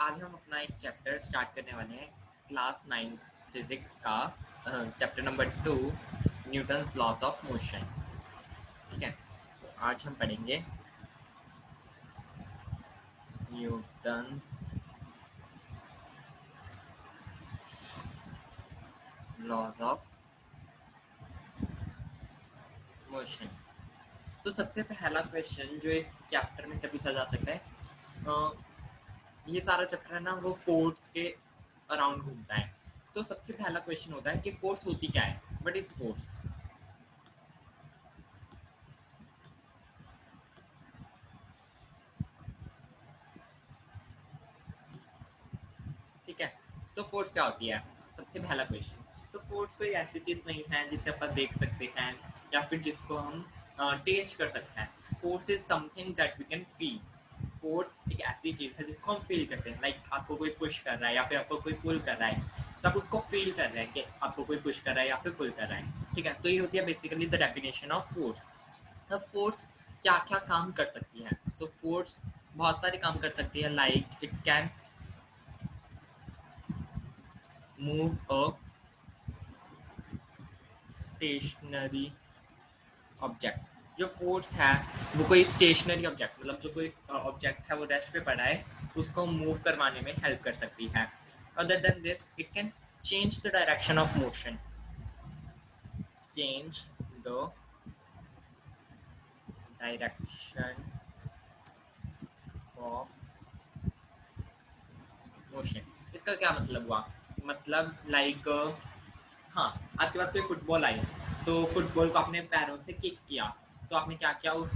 आज हम अपना एक चैप्टर स्टार्ट करने वाले हैं क्लास 9 फिजिक्स का chapter number 2 Newton's laws of motion. ठीक है, तो आज हम पढ़ेंगे न्यूटन्स लॉज ऑफ मोशन। तो सबसे पहला क्वेश्चन जो इस चैप्टर में से पूछा जा सकता है, ये सारा चैप्टर है ना वो फोर्स के अराउंड घूमता है। तो सबसे पहला क्वेश्चन होता है कि फोर्स होती क्या है, व्हाट इज फोर्स। ठीक है, तो फोर्स क्या होती है, सबसे पहला क्वेश्चन। तो फोर्स कोई ऐसी चीज नहीं है जिसे अपन देख सकते हैं या फिर जिसको हम टेस्ट कर सकते हैं। Force is something that we can feel. Force एक ऐसी चीज है जिसको हम फील करते हैं। लाइक आपको कोई पुश कर रहा है या फिर आपको कोई पुल कर रहा है, तो आप उसको फील कर रहे हैं कि आपको कोई पुश कर रहा है या फिर पुल कर रहा है। ठीक है, तो ये होती है basically the definition of force. अब फोर्स क्या क्या काम कर सकती है, तो फोर्स बहुत सारे काम कर सकती है। Like it can move a stationary object. जो फोर्स है वो कोई स्टेशनरी ऑब्जेक्ट, मतलब जो कोई ऑब्जेक्ट है वो रेस्ट पे पड़ा है, उसको मूव करवाने में हेल्प कर सकती है। Other than this it can change the direction of motion, change the direction of motion. इसका क्या मतलब हुआ, मतलब लाइक हाँ, आपके पास कोई फुटबॉल आई, तो फुटबॉल को आपने पैरों से किक किया, तो आपने क्या किया, उस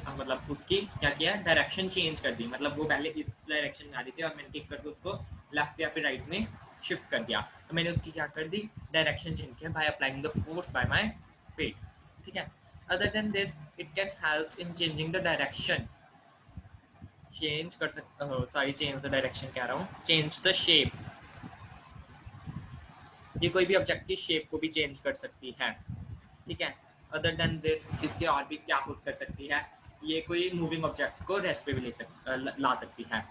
मतलब उसकी क्या किया, डायरेक्शन चेंज कर दी। मतलब वो पहले इस डायरेक्शन में आ रही थी और मैंने किक करके उसको लेफ्ट या फिर राइट में शिफ्ट कर दिया, तो मैंने उसकी क्या कर दी, डायरेक्शन चेंज किया by applying the force by my feet. ठीक है, other than this it can help in changing the direction, change कर सकते हो, सॉरी चेंज द डायरेक्शन कह रहा हूँ, चेंज द शेप। ये कोई भी ऑब्जेक्ट की शेप को भी चेंज कर सकती है। ठीक है, अदर देन दिस इसके और भी क्या कुछ कर सकती है, ये कोई मूविंग ऑब्जेक्ट को रेस्ट पे भी ला सकती है।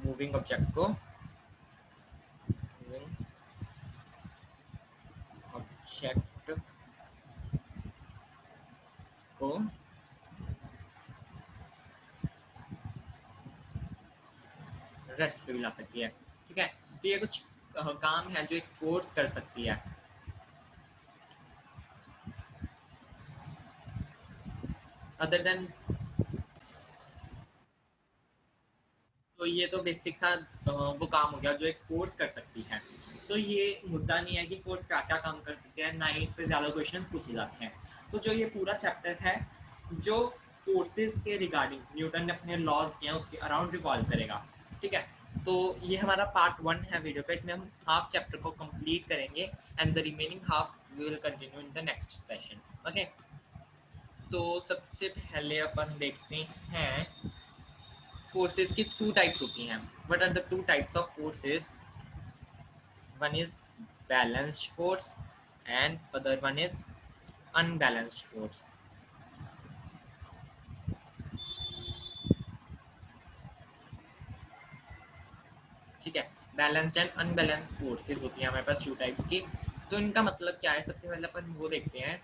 मूविंग ऑब्जेक्ट को रेस्ट पे भी ला सकती है। ठीक है, तो ये कुछ काम है जो एक फोर्स कर सकती है। अदर देन, तो ये तो बेसिक सा वो काम हो गया जो एक फोर्स कर सकती है। तो ये मुद्दा नहीं है कि फोर्स क्या क्या काम कर सकते हैं, ना ही इस पर ज़्यादा क्वेश्चंस पूछे जाते हैं। तो जो ये पूरा चैप्टर है जो फोर्सेस के रिगार्डिंग न्यूटन ने अपने लॉज किए हैं उसके अराउंड रिवॉल्व करेगा। ठीक है, तो ये हमारा पार्ट 1 है वीडियो का, इसमें हम हाफ चैप्टर को कंप्लीट करेंगे and the remaining half we will continue in the next session. Okay, तो सबसे पहले अपन देखते हैं फोर्सेस की टू टाइप्स होती हैं। What are the two types of forces, one is balanced force and other one is unbalanced force. ठीक है, बैलेंस्ड एंड अनबैलेंस्ड फोर्सेस होती हैं हमारे पास टू टाइप्स की। तो इनका मतलब क्या है, सबसे पहले अपन वो देखते हैं।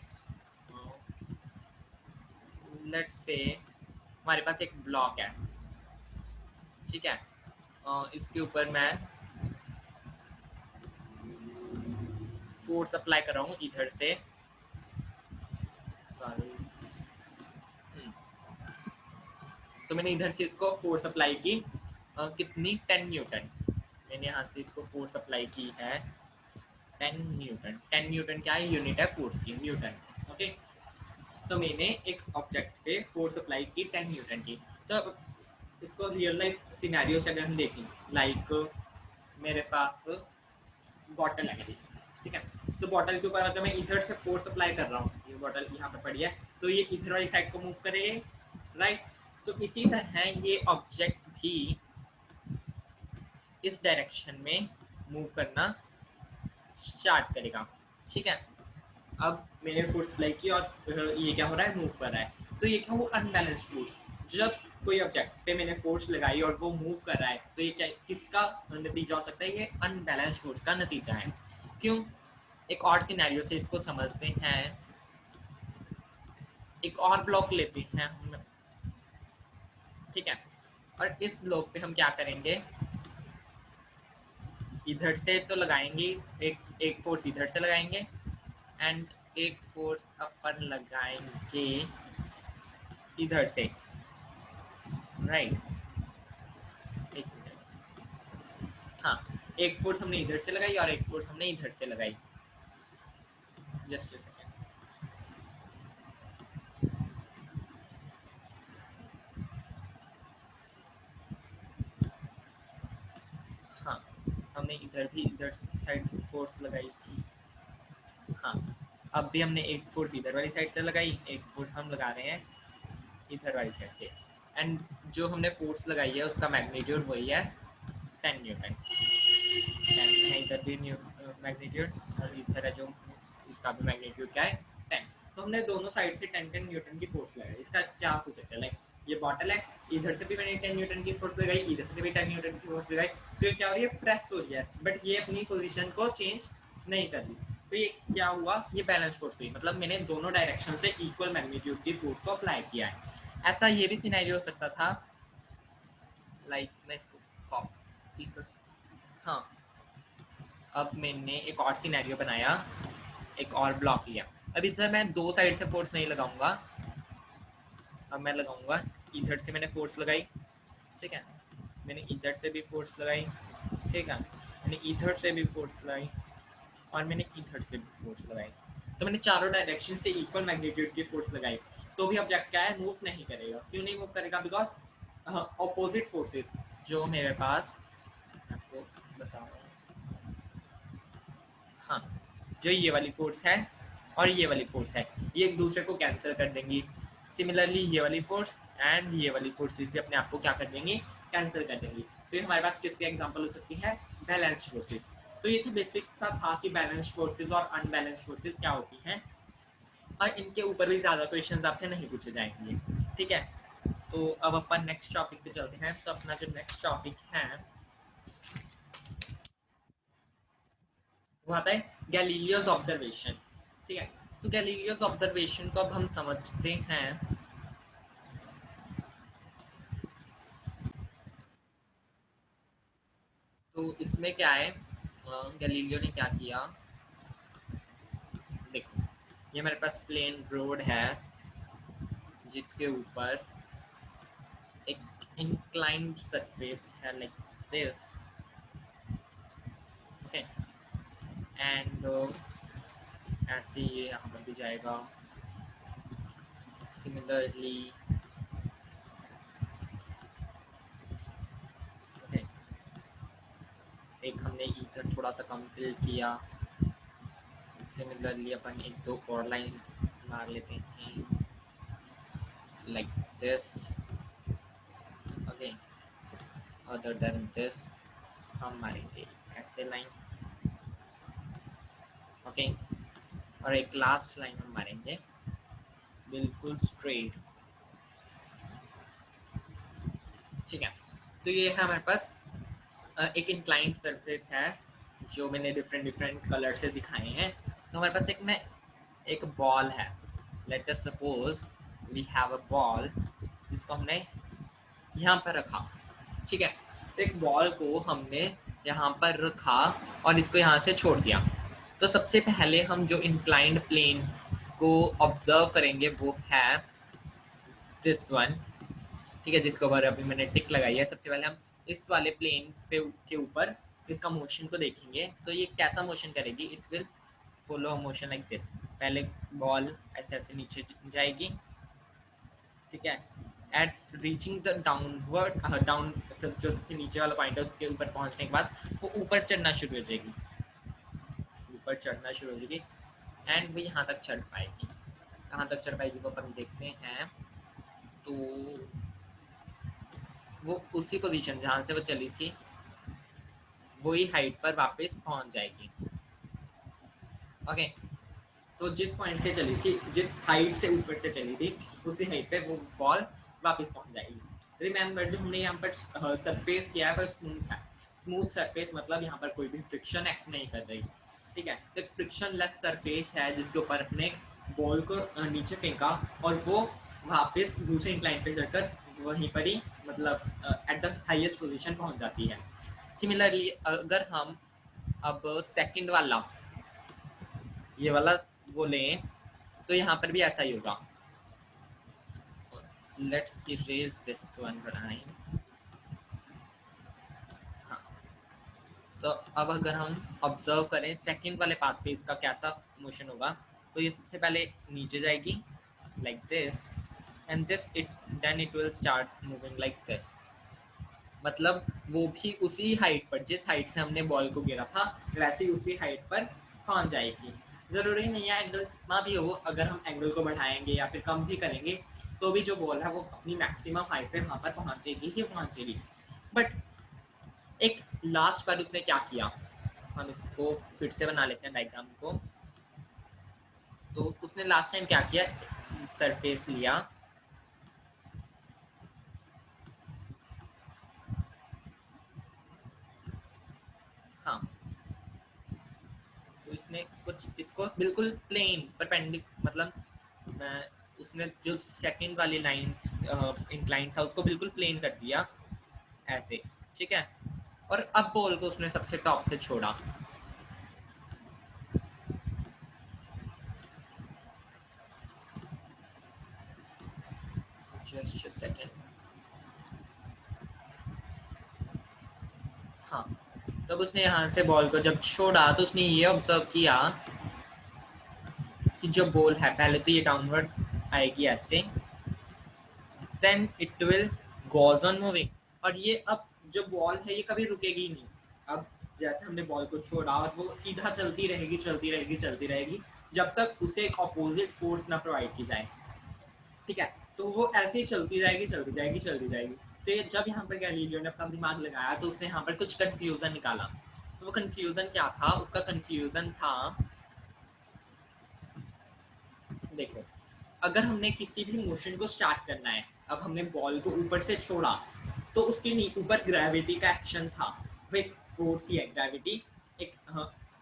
लेट्स से हमारे पास एक ब्लॉक है, ठीक है, इसके ऊपर मैं फोर्स अप्लाई कर रहा हूँ इधर से, सॉरी, तो मैंने इधर से इसको फोर्स अप्लाई की, कितनी 10 न्यूटन। मैंने यहाँ से इसको फोर्स अप्लाई की है 10 न्यूटन। 10 न्यूटन क्या है, यूनिट है फोर्स की, न्यूटन। ओके, तो मैंने एक ऑब्जेक्ट पे फोर्स अप्लाई की 10 न्यूटन की। तो इसको रियल लाइफ सिनेरियो से अगर हम देखें, लाइक मेरे पास बॉटल है मेरी, ठीक है, तो बॉटल के ऊपर अगर मैं इधर से फोर्स अप्लाई कर रहा हूँ, ये बॉटल यहाँ पे पड़ी है, तो ये इधर वाली साइड को मूव करेगी, राइट। तो इसी तरह ये ऑब्जेक्ट भी इस डायरेक्शन में मूव करना स्टार्ट करेगा। ठीक है, अब मैंने फोर्स अप्लाई की और ये क्या हो रहा है, मूव कर रहा है। तो ये क्या, वो अनबैलेंस्ड फोर्स। जब कोई ऑब्जेक्ट पे मैंने फोर्स लगाई और वो मूव कर रहा है, तो ये क्या किसका नतीजा हो सकता है? ये अनबैलेंस फोर्स का नतीजा है। क्यों? एक और सिनेरियो से इसको समझते हैं। एक और ब्लॉक लेते हैं हम, ठीक है, और इस ब्लॉक पे हम क्या करेंगे, इधर से तो लगाएंगे, एक फोर्स इधर से लगाएंगे एंड एक फोर्स अपन लगाएंगे इधर से, राइट। एक मिनट, हाँ, एक फोर्स हमने इधर से लगाई और एक फोर्स हमने इधर से लगाई। जस्ट सेकेंड, हाँ, हमने इधर भी इधर साइड फोर्स लगाई थी, हाँ, अब भी हमने एक फोर्स इधर वाली साइड से लगाई, एक फोर्स हम लगा रहे हैं इधर वाली साइड से, एंड जो हमने फोर्स लगाई है उसका मैग्नीट्यूड वही है 10 न्यूटन। 10 है इधर भी मैग्नीट्यूड, और इधर है जो इसका भी मैग्नीट्यूड क्या है 10। तो हमने दोनों साइड से 10 न्यूटन की फोर्स लगाई। इसका क्या पूछ सकते हैं, लाइक ये बॉटल है, इधर से भी मैंने 10 न्यूटन की फोर्स लगाई, इधर से भी 10 न्यूटन की फोर्स लगाई, तो ये क्या हो रही है, प्रेस हो रही है, बट ये अपनी पोजीशन को चेंज नहीं कर रही। तो ये क्या हुआ, ये बैलेंस फोर्स हुई, मतलब मैंने दोनों डायरेक्शन से इक्वल मैग्नीट्यूड की फोर्स को अप्लाई किया है। ऐसा ये भी सिनेरियो हो सकता था, लाइक मैं इसको कॉपी कर सकता, हाँ, अब मैंने एक और सिनेरियो बनाया, एक और ब्लॉक लिया। अब इधर मैं दो साइड से फोर्स नहीं लगाऊंगा, अब मैं लगाऊंगा इधर से, मैंने फोर्स लगाई, ठीक है, मैंने इधर से भी फोर्स लगाई, ठीक है, मैंने इधर से भी फोर्स लगाई और मैंने इधर से भी फोर्स लगाई। तो मैंने चारों डायरेक्शन से इक्वल मैग्नीट्यूड की फोर्स लगाई, तो भी ऑब्जेक्ट क्या है, मूव नहीं करेगा। क्यों नहीं मूव करेगा? बिकॉज ऑपोजिट फोर्सेस जो मेरे पास, आपको बताऊँ, हाँ, जो ये वाली फोर्स है और ये वाली फोर्स है, ये एक दूसरे को कैंसिल कर देंगी। सिमिलरली ये वाली फोर्स एंड ये वाली फोर्सेस भी अपने आप को क्या कर देंगी, कैंसिल कर देंगी। तो ये हमारे पास किसकी एग्जांपल हो सकती है, बैलेंस्ड फोर्सेस। तो ये तो बेसिक सा था कि बैलेंस्ड फोर्सेस और अनबैलेंस्ड फोर्सेस क्या होती हैं, और इनके ऊपर भी ज़्यादा क्वेश्चंस आपसे नहीं पूछे जाएंगे, ठीक है। तो अब अपन नेक्स्ट टॉपिक पे चलते हैं। तो अपना जो नेक्स्ट टॉपिक है वो आता है गैलीलियोस ऑब्जर्वेशन, ठीक है। तो गैलीलियोस ऑब्जर्वेशन को अब हम समझते हैं। तो इसमें क्या है, गैलीलियो ने क्या किया, देखो ये मेरे पास प्लेन रोड है जिसके ऊपर एक इंक्लाइंड सरफेस है लाइक दिस, ओके, एंड ऐसे ये यहाँ पर भी जाएगा। सिमिलरली ओके, एक हमने इधर थोड़ा सा कम टिल्ट किया। सिमिलरली अपन एक दो और लाइंस मार लेते हैं like this, okay, other than this हम मारेंगे ऐसे लाइन, ओके, और एक लास्ट लाइन हम मारेंगे बिल्कुल स्ट्रेट, ठीक है। तो ये है हमारे पास एक इंक्लाइंड सरफेस है जो मैंने डिफरेंट डिफरेंट कलर से दिखाए हैं। तो हमारे पास एक में एक बॉल है, let us suppose we have a ball जिसको हमने यहाँ पर रखा, ठीक है। तो एक बॉल को हमने यहाँ पर रखा और इसको यहाँ से छोड़ दिया। तो सबसे पहले हम जो इंक्लाइंड प्लेन को ऑब्जर्व करेंगे वो है दिस वन, ठीक है, जिसके ऊपर अभी मैंने टिक लगाई है। सबसे पहले हम इस वाले प्लेन पे के ऊपर इसका मोशन को देखेंगे। तो ये कैसा मोशन करेगी, it will follow motion like this. पहले बॉल ऐसे ऐसे नीचे जाएगी, ठीक है, at reaching the downward down, जो सबसे नीचे वाला पॉइंट है उसके ऊपर पहुंचने के बाद वो ऊपर चढ़ना शुरू हो जाएगी, ऊपर चढ़ना शुरू हो जाएगी एंड वो यहाँ तक चढ़ पाएगी। कहाँ तक चढ़ पाएगी वो अपन देखते हैं। तो वो उसी पोजीशन जहाँ से वो चली थी वही हाइट पर वापस पहुंच जाएगी, ओके। तो जिस पॉइंट से चली थी, जिस हाइट से ऊपर से चली थी, उसी हाइट पे वो बॉल वापस पहुंच जाएगी। रिमेंबर जो हमने यहाँ पर सरफेस किया है वो स्मूथ है। स्मूथ सरफेस मतलब यहाँ पर कोई भी फ्रिक्शन एक्ट नहीं कर रही, ठीक है। तो फ्रिक्शन लेस सरफेस है जिसके ऊपर अपने बॉल को नीचे फेंका और वो वापस दूसरे इंक्लाइन पे चढ़कर वहीं पर ही मतलब एट द हाईएस्ट पोजीशन पहुंच जाती है। सिमिलरली अगर हम अब सेकंड वाला ये वाला वो लें तो यहाँ पर भी ऐसा ही होगा। Let's erase this one line. हाँ, तो अब अगर हम ऑब्जर्व करें सेकंड वाले पाथ पे इसका कैसा मोशन होगा, तो ये सबसे पहले नीचे जाएगी like this and this it then it will start moving like this. मतलब वो भी उसी हाइट पर, जिस हाइट से हमने बॉल को गिरा था वैसे ही उसी हाइट पर पहुंच जाएगी। ज़रूरी नहीं है एंगल कितना भी हो, अगर हम एंगल को बढ़ाएंगे या फिर कम भी करेंगे तो भी जो बॉल है वो अपनी मैक्सिमम हाइट पे वहाँ पर पहुँचेगी ही पहुँचेगी। बट एक लास्ट बार उसने क्या किया, हम इसको फिर से बना लेते हैं डायग्राम को। तो उसने लास्ट टाइम क्या किया, सरफेस लिया, हाँ, तो इसने कुछ इसको बिल्कुल प्लेन परपेंडिक मतलब उसने जो सेकंड वाली लाइन इंक्लाइन था उसको बिल्कुल प्लेन कर दिया ऐसे, ठीक है। और अब बॉल को उसने सबसे टॉप से छोड़ा। Just a second. हाँ, तब उसने यहाँ से बॉल को जब छोड़ा तो उसने ये ऑब्जर्व किया कि जो बॉल है पहले तो ये डाउनवर्ड आएगी ऐसे, then it will goes on moving. और ये अब जो बॉल है ये कभी रुकेगी नहीं। अब जैसे हमने बॉल को छोड़ा और वो सीधा चलती रहेगी चलती रहेगी चलती रहेगी जब तक उसे एक अपोजिट फोर्स ना प्रोवाइड की जाए, ठीक है। तो वो ऐसे ही चलती जाएगी चलती जाएगी चलती जाएगी। तो जब यहाँ पर गैलीलियो ने अपना दिमाग लगाया तो उसने यहाँ पर कुछ कंक्लूजन निकाला। तो वो कंक्लूजन क्या था, उसका कंक्लूजन था, देखो, अगर हमने किसी भी मोशन को स्टार्ट करना है, अब हमने बॉल को ऊपर से छोड़ा तो उसके ऊपर ग्रेविटी का एक्शन था, वो एक फोर्स ही है ग्रेविटी, एक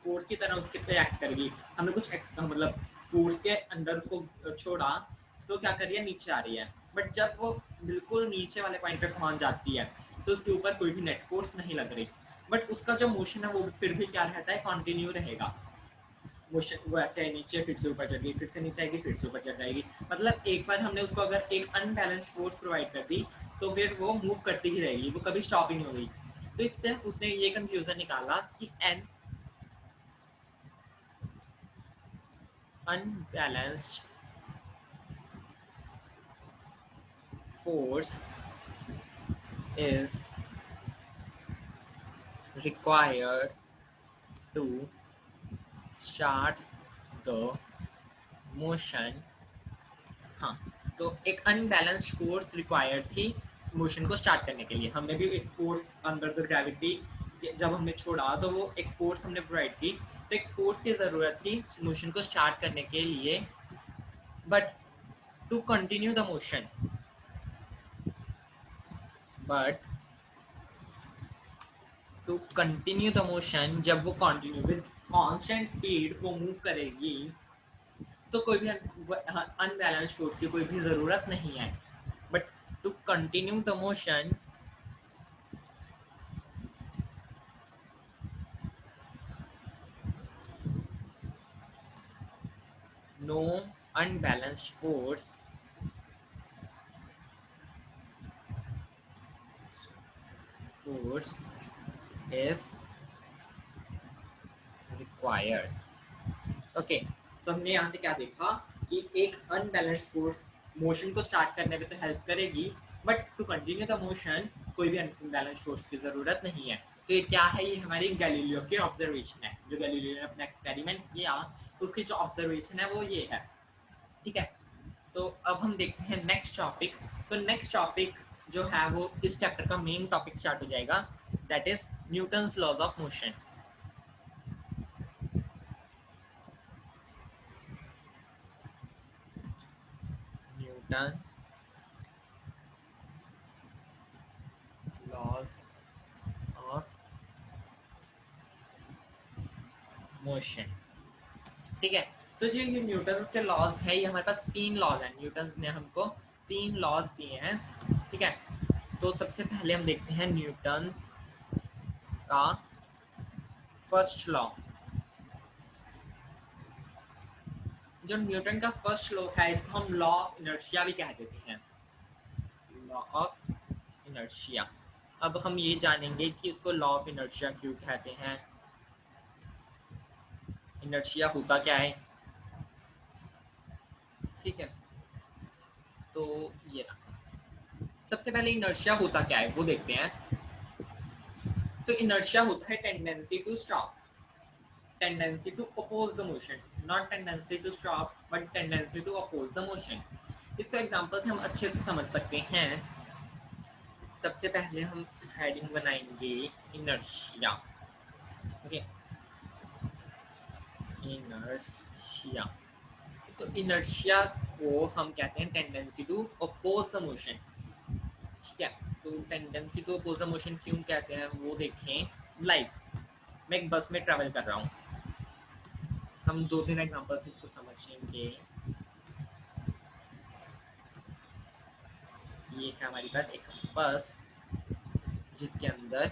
फोर्स की तरह उसके पे एक्ट करेगी। हमने कुछ मतलब फोर्स के अंदर उसको छोड़ा तो क्या कर रही है, नीचे आ रही है। बट जब वो बिल्कुल नीचे वाले पॉइंट पे पहुंच जाती है तो उसके ऊपर कोई भी नेट फोर्स नहीं लग रही, बट उसका जो मोशन है वो फिर भी क्या रहता है, कंटिन्यू रहेगा। वो ऐसे है नीचे फिर से ऊपर चढ़ गई, फिर से नीचे आएगी, फिर से ऊपर चढ़ जाएगी। मतलब एक बार हमने उसको अगर एक अनबैलेंस फोर्स प्रोवाइड कर दी तो फिर वो मूव करती ही रहेगी, वो कभी स्टॉप ही नहीं होगी। तो इससे उसने ये कंक्लूजन निकाला कि an unbalanced force is required to start the motion. हाँ, तो एक अनबैलेंस्ड फोर्स रिक्वायर्ड थी मोशन को स्टार्ट करने के लिए। हमने भी एक फोर्स अंडर द ग्रेविटी जब हमने छोड़ा तो वो एक फोर्स हमने प्रोवाइड की, तो एक फोर्स की ज़रूरत थी मोशन को स्टार्ट करने के लिए। But to continue the motion, but to continue the motion जब वो कंटिन्यू विद कांस्टेंट स्पीड वो मूव करेगी तो कोई भी अनबैलेंस फोर्स की कोई भी ज़रूरत नहीं है। But to continue the motion, no unbalanced force is required। Okay, तो हमने यहाँ से क्या देखा कि एक अनबैलेंस्ड फोर्स मोशन को स्टार्ट करने में तो हेल्प करेगी, but to continue the motion कोई भी अनबैलेंस्ड फोर्स की जरूरत नहीं है। तो ये क्या है, ये हमारी गैलीलियो की ऑब्जर्वेशन है। जो गैलीलियो ने अपना एक्सपेरिमेंट किया उसकी जो ऑब्जर्वेशन है वो ये है, ठीक है। तो अब हम देखते हैं नेक्स्ट टॉपिक। तो नेक्स्ट टॉपिक जो है वो इस चैप्टर का मेन टॉपिक स्टार्ट हो जाएगा, that is Newton's laws of motion. Newton motion. ठीक है, तो जो ये न्यूटन के लॉज है, ये हमारे पास 3 लॉज हैं। न्यूटन ने हमको 3 लॉज दिए हैं। ठीक है, तो सबसे पहले हम देखते हैं न्यूटन का फर्स्ट लॉ। जो न्यूटन का फर्स्ट लॉ है, इसको हम लॉ ऑफ इनर्शिया भी कह देते हैं, लॉ ऑफ इनर्शिया। अब हम ये जानेंगे कि उसको लॉ ऑफ इनर्शिया क्यों कहते हैं, इनर्शिया होता क्या है। ठीक है, तो ये सबसे पहले इनर्शिया होता क्या है वो देखते हैं। तो इनर्शिया होता है tendency to stop, tendency to oppose the motion, not tendency to stop but tendency to oppose the motion। इसको एग्जांपल से हम अच्छे से समझ सकते हैं। सबसे पहले हम हेडिंग बनाएंगे इनर्शिया। Okay, inertia. तो इनर्शिया को हम कहते हैं tendency to oppose the motion. ठीक है, तो tendency to oppose the motion क्यों कहते हैं वो देखें। लाइक मैं एक बस में ट्रैवल कर रहा हूँ, हम 2-3 एग्जांपल्स इसको समझेंगे। ये है हमारे पास एक बस जिसके अंदर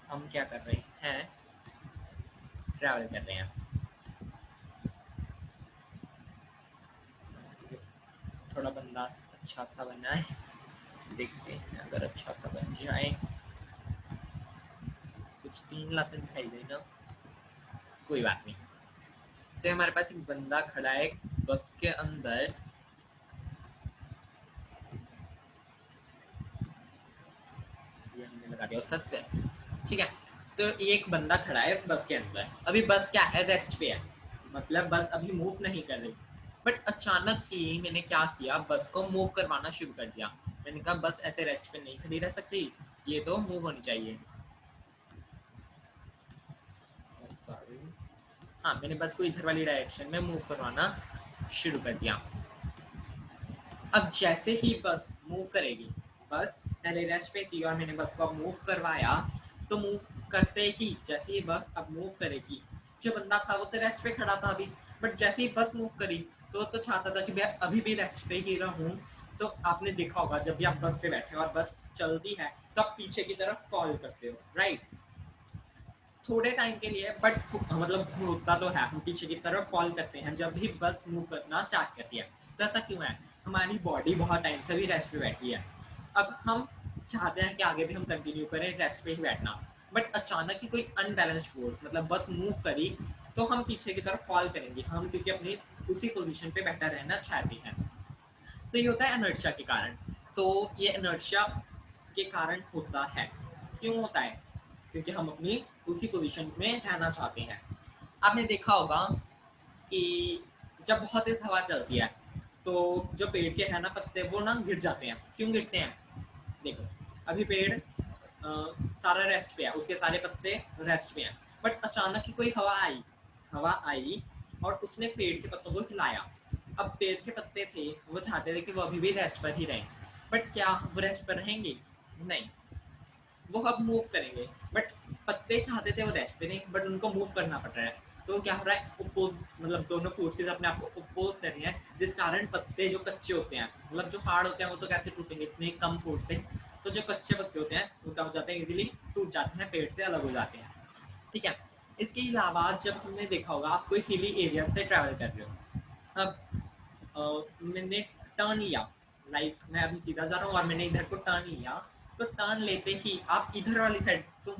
हम क्या कर रहे हैं, ट्रैवल कर रहे हैं। थोड़ा बंदा अच्छा सा बना है, देखते हैं अगर अच्छा सा बन जाए। कुछ 3 लाख दिखाई दे ना, कोई बात नहीं। तो हमारे पास एक बंदा खड़ा है बस के अंदर, ये हमने लगा दिया उसका सेट। ठीक है, तो एक बंदा खड़ा है बस के अंदर। अभी बस क्या है, रेस्ट पे है, मतलब बस अभी मूव नहीं कर रही। बट अचानक ही मैंने क्या किया, बस को मूव करवाना शुरू कर दिया। मैंने कहा बस ऐसे रेस्ट पे नहीं खड़ी रह सकती, ये तो मूव होनी चाहिए। सॉरी, हाँ, मैंने बस को इधर वाली डायरेक्शन में मूव करवाना शुरू कर दिया। अब जैसे ही बस मूव करेगी, बस पहले रेस्ट पे थी और मैंने बस को मूव करवाया, तो मूव करते ही जैसे ही बस अब मूव करेगी, जो बंदा था वो तो रेस्ट पे खड़ा था अभी, बट जैसे ही बस मूव करी तो चाहता था कि मैं अभी भी रेस्ट पे ही रहूं। तो आपने देखा होगा जब भी आप बस पे बैठे और बस चलती है तो आप पीछे की तरफ फॉल करते हो, राइट। थोड़े टाइम के लिए, बट मतलब होता तो है, हम पीछे की तरफ फॉल करते हैं जब भी बस मूव करना स्टार्ट करती है। तो ऐसा क्यों है, हमारी बॉडी बहुत टाइम से भी रेस्ट पे बैठी है। अब हम चाहते हैं कि आगे भी हम कंटिन्यू करें रेस्ट पे ही बैठना, बट अचानक ही कोई अनबैलेंस्ड फोर्स मतलब बस मूव करी तो हम पीछे की तरफ फॉल करेंगे हम, क्योंकि अपनी उसी पोजीशन पे बैठा रहना चाहते हैं। तो ये होता है इनर्शिया के कारण। तो ये इनर्शिया के कारण होता है। क्यों होता है, क्योंकि हम अपनी उसी पोजीशन में रहना चाहते हैं। आपने देखा होगा कि जब बहुत तेज हवा चलती है तो जो पेड़ के है ना पत्ते वो ना गिर जाते हैं। क्यों गिरते हैं, देखो अभी पेड़ सारा रेस्ट पे है, उसके सारे पत्ते रेस्ट पे हैं, बट अचानक ही कोई हवा आई और उसने पेड़ के पत्तों को हिलाया। अब पेड़ के पत्ते थे, वो चाहते थे कि वो अभी भी रेस्ट पर ही रहें, बट क्या वो रेस्ट पर रहेंगे, नहीं, वो अब मूव करेंगे। बट पत्ते चाहते थे वो रेस्ट पे नहीं, बट उनको मूव करना पड़ रहा है। तो क्या हो रहा है, ओपोज मतलब दोनों फोर्सेस अपने आप को ओपोज कर रही हैं, जिस कारण पत्ते जो कच्चे होते हैं, मतलब जो हार्ड होते हैं वो तो कैसे टूटेंगे इतने कम फोर्स से, तो जो कच्चे पत्ते होते हैं वो क्या हो जाते हैं, इजीली टूट जाते हैं, पेड़ से अलग हो जाते हैं। ठीक है, इसके अलावा जब हमने देखा होगा आप कोई हिली एरिया से ट्रैवल कर रहे हो, अब मैंने टर्न लिया, लाइक मैं अभी सीधा जा रहा हूँ और मैंने इधर को टर्न लिया, तो टर्न लेते ही आप इधर वाली साइड तो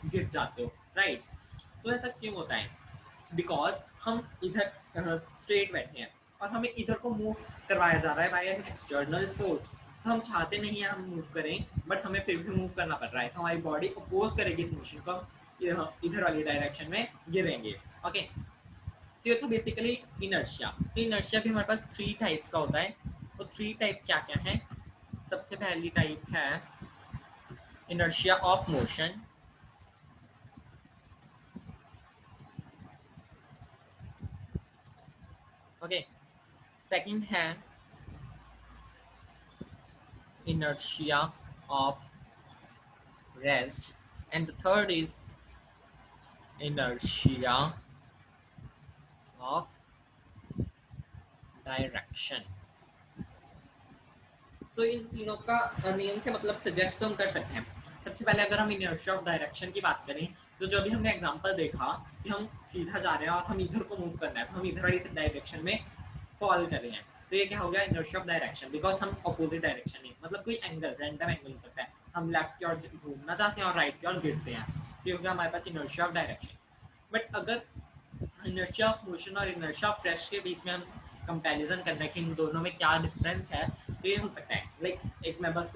गिर जाते हो, राइट। तो ऐसा क्यों होता है, बिकॉज हम इधर स्ट्रेट बैठे हैं और हमें इधर को मूव करवाया जा रहा है बाय एन एक्सटर्नल फोर्स। तो हम चाहते नहीं हैं हम मूव करें, बट हमें फिर भी मूव करना पड़ रहा है, तो हमारी बॉडी अपोज करेगी इस मोशन को, हम इधर वाली डायरेक्शन में गिरेंगे। ओके, तो ये तो बेसिकली इनर्शिया। तो इनर्शिया भी हमारे पास 3 टाइप्स का होता है। तो 3 टाइप्स क्या क्या है, सबसे पहली टाइप है inertia of motion, okay. Second है inertia of rest, and the third is inertia of direction. तो इन तीनों का नियम से मतलब सजेस्ट तो हम कर सकते हैं। सबसे पहले अगर हम इनर्शिया ऑफ डायरेक्शन की बात करें तो जो भी हमने एग्जांपल देखा कि हम सीधा जा रहे हैं और हम इधर को मूव करना है तो हम इधर वाली डायरेक्शन में फॉल कर रहे हैं, तो ये क्या हो गया इनर्शिया ऑफ डायरेक्शन, बिकॉज हम अपोजिट डायरेक्शन में मतलब कोई एंगल रैंडम एंगल हो सकता है, हम लेफ्ट की ओर घूमना चाहते हैं और राइट की ओर गिरते हैं, तो ये हो गया हमारे पास इनर्शिया ऑफ डायरेक्शन। बट अगर इनर्शिया ऑफ मोशन और इनर्शिया ऑफ रेस्ट के बीच में हम कंपैरिजन करना है कि इन दोनों में क्या डिफरेंस है, तो ये हो सकता है लाइक एक मैं बस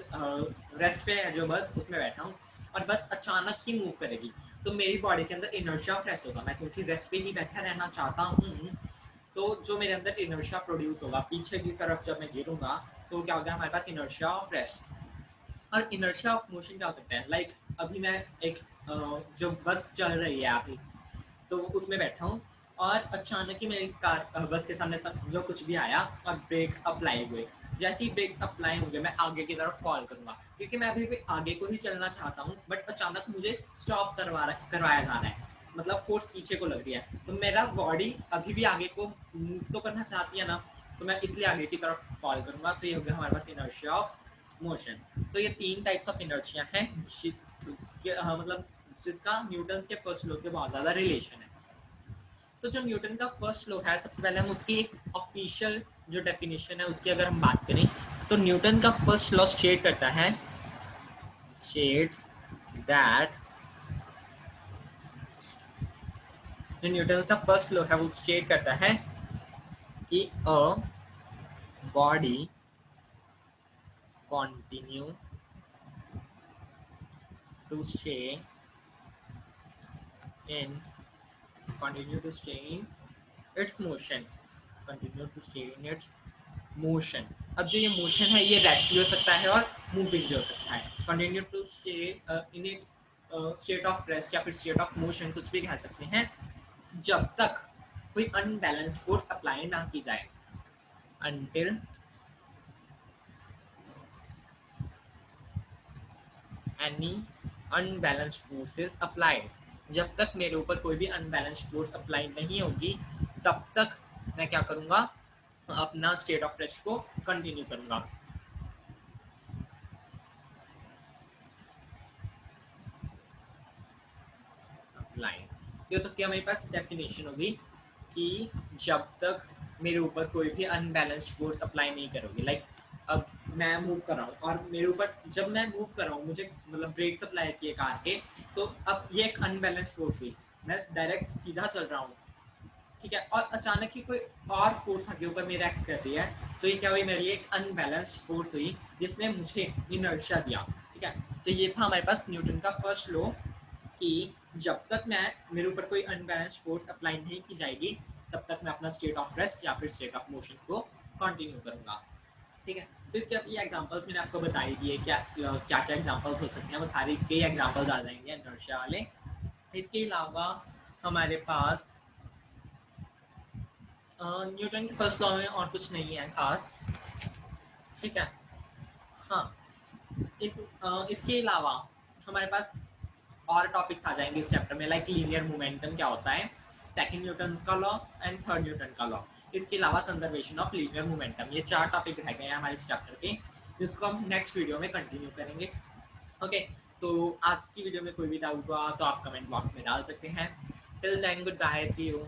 रेस्ट पे है जो बस उसमें बैठा हूँ और बस अचानक ही मूव करेगी, तो मेरी बॉडी के अंदर इनर्शिया ऑफ रेस्ट होगा, मैं क्योंकि रेस्ट पे ही बैठा रहना चाहता हूँ, तो जो मेरे अंदर इनर्शिया प्रोड्यूस होगा पीछे की तरफ जब मैं गिरूंगा तो क्या होगा हमारे पास इनर्शिया ऑफ रेस्ट। और इनर्शिया ऑफ मोशन क्या हो सकता है, लाइक अभी मैं एक जो बस चल रही है अभी तो उसमें बैठा हूँ और अचानक ही मेरी कार बस के सामने जो कुछ भी आया और ब्रेक अप्लाई हुए, जैसे ही ब्रेक्स अप्लाई होंगे मैं आगे की तरफ फॉल करूंगा क्योंकि मैं अभी भी आगे को ही चलना चाहता हूँ, बट अचानक मुझे स्टॉप करवाया जा रहा है, मतलब फोर्स पीछे को लग रही है, तो मेरा बॉडी अभी भी आगे को मूव तो करना चाहती है ना, तो मैं इसलिए आगे की तरफ फॉल करूंगा, तो ये हो गया हमारे पास इनर्शिया ऑफ मोशन। तो ये तीन टाइप्स ऑफ इनर्शिया हैं मतलब जिसका न्यूटन के फर्स्ट लॉ से बहुत ज़्यादा रिलेशन है। तो जो न्यूटन का फर्स्ट लॉ है सबसे पहले हम उसकी एक ऑफिशियल जो डेफिनेशन है उसकी अगर हम बात करें तो न्यूटन का फर्स्ट लॉ स्टेट करता है states that जो न्यूटन का फर्स्ट लॉ है वो स्टेट करता है कि a body continue to stay in continue to stay in its motion continue to stay in its motion. अब जो ये मोशन है ये रेस्ट भी हो सकता है और मूविंग भी हो सकता है, continue to stay in its state of rest या फिर स्टेट ऑफ मोशन कुछ भी कह सकते हैं, जब तक कोई अनबैलेंस्ड फोर्स अप्लाई ना की जाए, until any unbalanced force is applied, जब तक मेरे ऊपर कोई भी अनबैलेंस्ड फोर्स अप्लाई नहीं होगी तब तक मैं क्या करूंगा अपना स्टेट ऑफ रेस्ट को कंटिन्यू करूंगा। अप्लाई ये तो क्या हमारे पास डेफिनेशन होगी कि जब तक मेरे ऊपर कोई भी अनबैलेंस्ड फोर्स अप्लाई नहीं करोगे, लाइक अब मैं मूव कर रहा हूँ और मेरे ऊपर जब मैं मूव कर रहा हूँ मुझे मतलब ब्रेक अप्लाई किए कार के, तो अब ये एक अनबैलेंस्ड फोर्स हुई, मैं डायरेक्ट सीधा चल रहा हूँ ठीक है, और अचानक ही कोई और फोर्स आगे ऊपर मेरा एक्ट कर रही है, तो ये क्या हुई मेरे लिए एक अनबैलेंस्ड फोर्स हुई जिसने मुझे इनर्शिया दिया, ठीक है। तो ये था हमारे पास न्यूटन का फर्स्ट लॉ कि जब तक मैं मेरे ऊपर कोई अनबैलेंस्ड फोर्स अप्लाई नहीं की जाएगी तब तक मैं अपना स्टेट ऑफ रेस्ट या फिर स्टेट ऑफ मोशन को कंटिन्यू करूंगा, ठीक है। तो इसके अब ये एग्जांपल्स मैंने आपको बता ही दिए, क्या क्या क्या एग्जांपल्स हो सकते हैं, वो सारे इसके ही एग्जांपल्स आ जाएंगे इनर्शिया वाले। इसके अलावा हमारे पास न्यूटन के फर्स्ट लॉ में और कुछ नहीं है खास, ठीक है। हाँ इसके अलावा हमारे पास और टॉपिक्स आ जाएंगे इस चैप्टर में, लाइक लीनियर मोमेंटम क्या होता है, सेकंड न्यूटन का लॉ एंड थर्ड न्यूटन का लॉ, इसके अलावा कंजर्वेशन ऑफ लीनियर मोमेंटम, ये 4 टॉपिक रह गए हैं हमारे इस चैप्टर के, जिसको हम नेक्स्ट वीडियो में कंटिन्यू करेंगे। ओके, तो आज की वीडियो में कोई भी डाउट हुआ तो आप कमेंट बॉक्स में डाल सकते हैं। Till then good bye, see you.